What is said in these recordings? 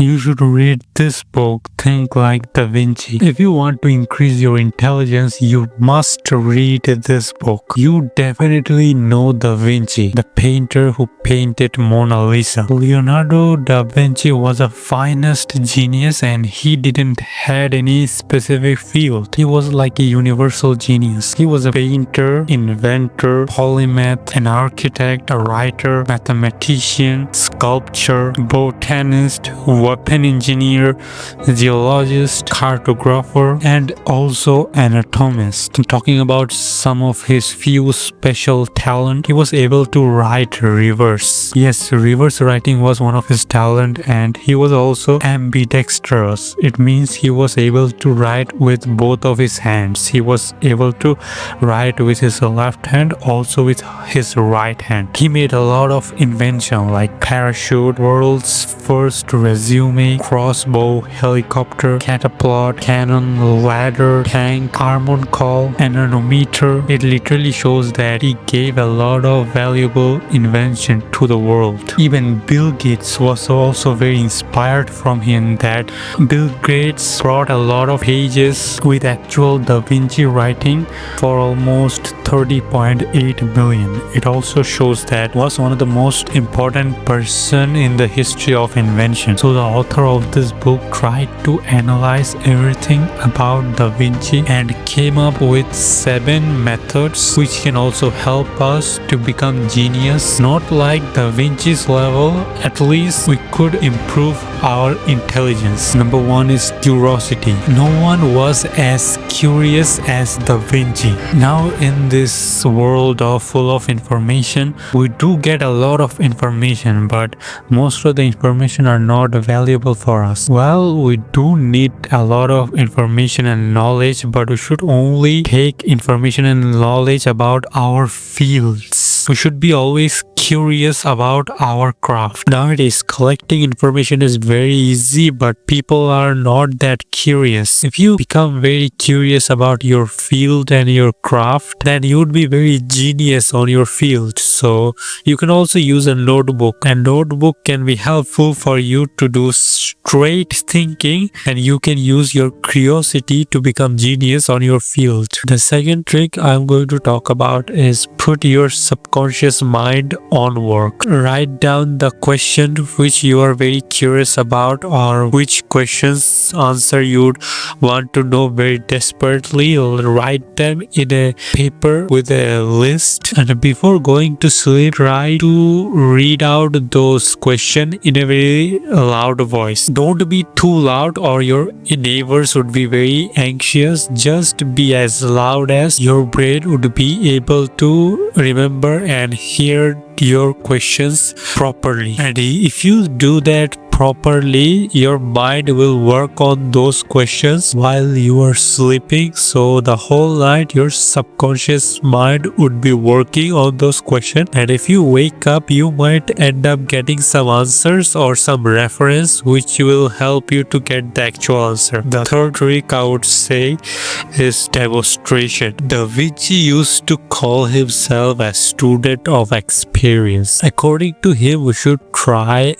You should read this book, Think Like Da Vinci. If you want to increase your intelligence, you must read this book. You definitely know Da Vinci, the painter who painted Mona Lisa. Leonardo da Vinci was a finest genius and he didn't had any specific field. He was like a universal genius. He was a painter, inventor, polymath, an architect, a writer, mathematician, sculptor, botanist, weapon engineer, geologist, cartographer, and also anatomist. Talking about some of his few special talent, he was able to write reverse. Yes, reverse writing was one of his talent, and he was also ambidextrous. It means he was able to write with both of his hands. He was able to write with his left hand, also with his right hand. He made a lot of invention like parachute, world's first resume, crossbow, helicopter, catapult, cannon, ladder, tank, harmon call, anemometer. It literally shows that he gave a lot of valuable invention to the world. Even Bill Gates was also very inspired from him. That Bill Gates brought a lot of pages with actual Da Vinci writing for almost 30.8 million. It also shows that was one of the most important person in the history of invention. So the author of this book tried to analyze everything about Da Vinci and came up with 7 methods which can also help us to become genius. Not like Da Vinci's level, at least we could improve our intelligence. Number 1 is curiosity. No one was as curious as Da Vinci. Now in this world full of information, we do get a lot of information, but most of the information are not valuable for us. Well, we do need a lot of information and knowledge, but we should only take information and knowledge about our fields. We should be always curious about our craft. Nowadays, collecting information is very easy, but people are not that curious. If you become very curious about your field and your craft, then you would be very genius on your field. So you can also use a notebook. A notebook can be helpful for you to do straight thinking, and you can use your curiosity to become genius on your field. The second trick I'm going to talk about is put your subconscious mind on work. Write down the question which you are very curious about, or which questions answer you'd want to know very desperately. Write them in a paper with a list, and before going to sleep, try to read out those questions in a very loud voice. Don't be too loud or your neighbors would be very anxious. Just be as loud as your brain would be able to remember and hear your questions properly. And if you do that properly, your mind will work on those questions while you are sleeping. So the whole night your subconscious mind would be working on those questions, and if you wake up, you might end up getting some answers or some reference which will help you to get the actual answer. The third trick I would say is demonstration. Da Vinci used to call himself a student of experience. According to him, we should try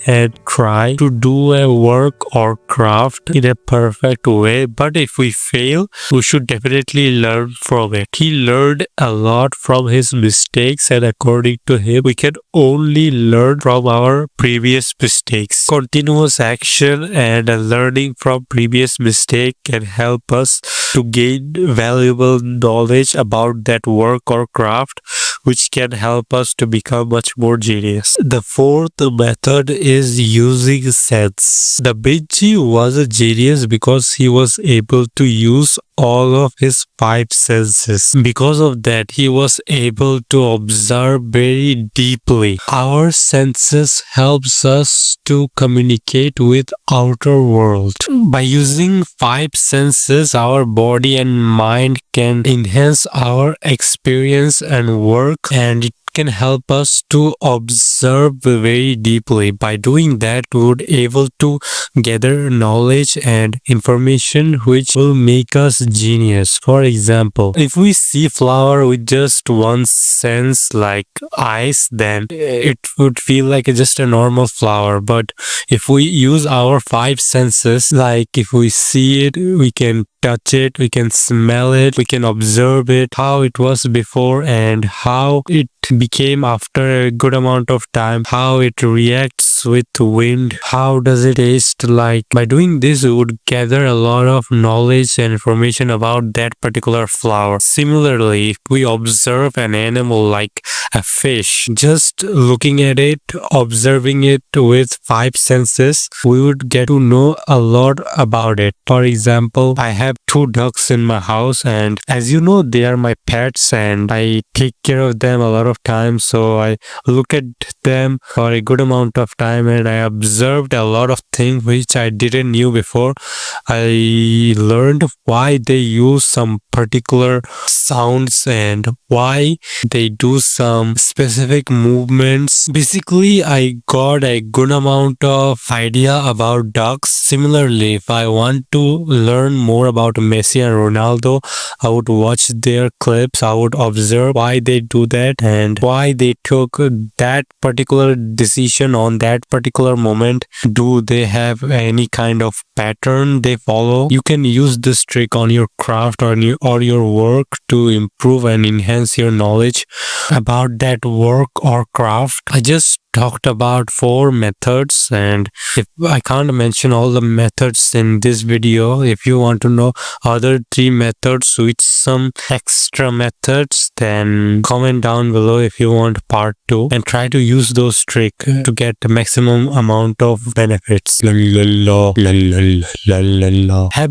to do a work or craft in a perfect way, but if we fail, we should definitely learn from it. He learned a lot from his mistakes, and according to him, we can only learn from our previous mistakes. Continuous action and learning from previous mistake can help us to gain valuable knowledge about that work or craft, which can help us to become much more genius. The fourth method is using sense. Da Vinci was a genius because he was able to use all of his 5 senses. Because of that, he was able to observe very deeply. Our senses helps us to communicate with outer world. By using 5 senses, our body and mind can enhance our experience and work, and it can help us to observe very deeply. By doing that, we would able to gather knowledge and information which will make us genius. For example, if we see flower with just one sense like eyes, then it would feel like just a normal flower. But if we use our five senses, like if we see it, we can touch it, we can smell it, we can observe it, how it was before and how it became after a good amount of time, how it reacts with wind, how does it taste like. By doing this, we would gather a lot of knowledge and information about that particular flower. Similarly, if we observe an animal like a fish, just looking at it, observing it with five senses, we would get to know a lot about it. For example, I have two ducks in my house, and as you know, they are my pets and I take care of them a lot of times. So I look at them for a good amount of time and I observed a lot of things which I didn't knew before. I learned why they use some particular sounds and why they do some specific movements. Basically, I got a good amount of idea about ducks. Similarly, if I want to learn more about Messi and Ronaldo, I would watch their clips. I would observe why they do that and why they took that particular decision on that particular moment. Do they have any kind of pattern they follow? You can use this trick on your craft or your work to improve and enhance your knowledge about that work or craft. I just talked about 4 methods, and if I can't mention all the methods in this video, if you want to know other 3 methods with some extra methods, then comment down below if you want part 2 and try to use those tricks to get the maximum amount of benefits. Have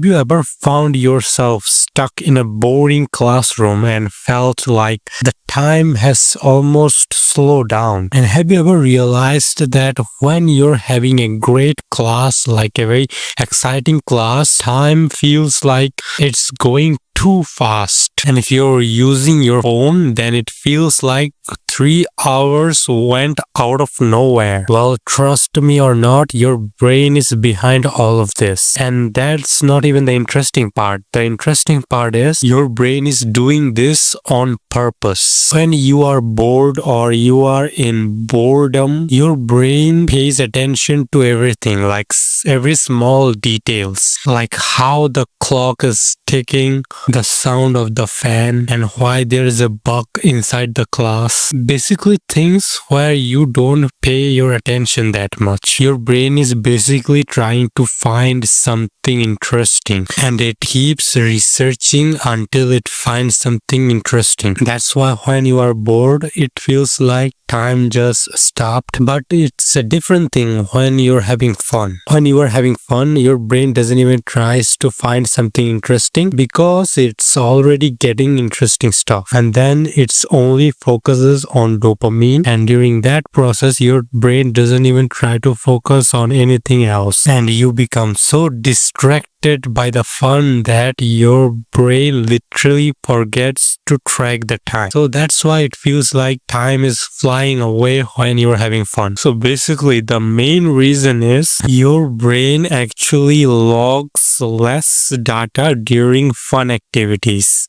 you ever found yourself stuck in a boring classroom and felt like the time has almost slowed down? And have you ever realized that when you're having a great class, like a very exciting class, time feels like it's going too fast? And if you're using your phone, then it feels like 3 hours went out of nowhere. Well, trust me or not, your brain is behind all of this. And that's not even the interesting part. The interesting part is your brain is doing this on purpose. When you are bored or you are in boredom, your brain pays attention to everything, like every small details, like how the clock is ticking, the sound of the fan, and why there is a bug inside the class. Basically things where you don't pay your attention that much. Your brain is basically trying to find something interesting and it keeps researching until it finds something interesting. That's why when you are bored, it feels like time just stopped. But it's a different thing when you're having fun. When you are having fun, your brain doesn't even tries to find something interesting because it's already getting interesting stuff, and then it's only focuses on dopamine, and during that process your brain doesn't even try to focus on anything else, and you become so distracted by the fun that your brain literally forgets to track the time. So that's why it feels like time is flying away when you're having fun. So basically the main reason is your brain actually logs less data during fun activities.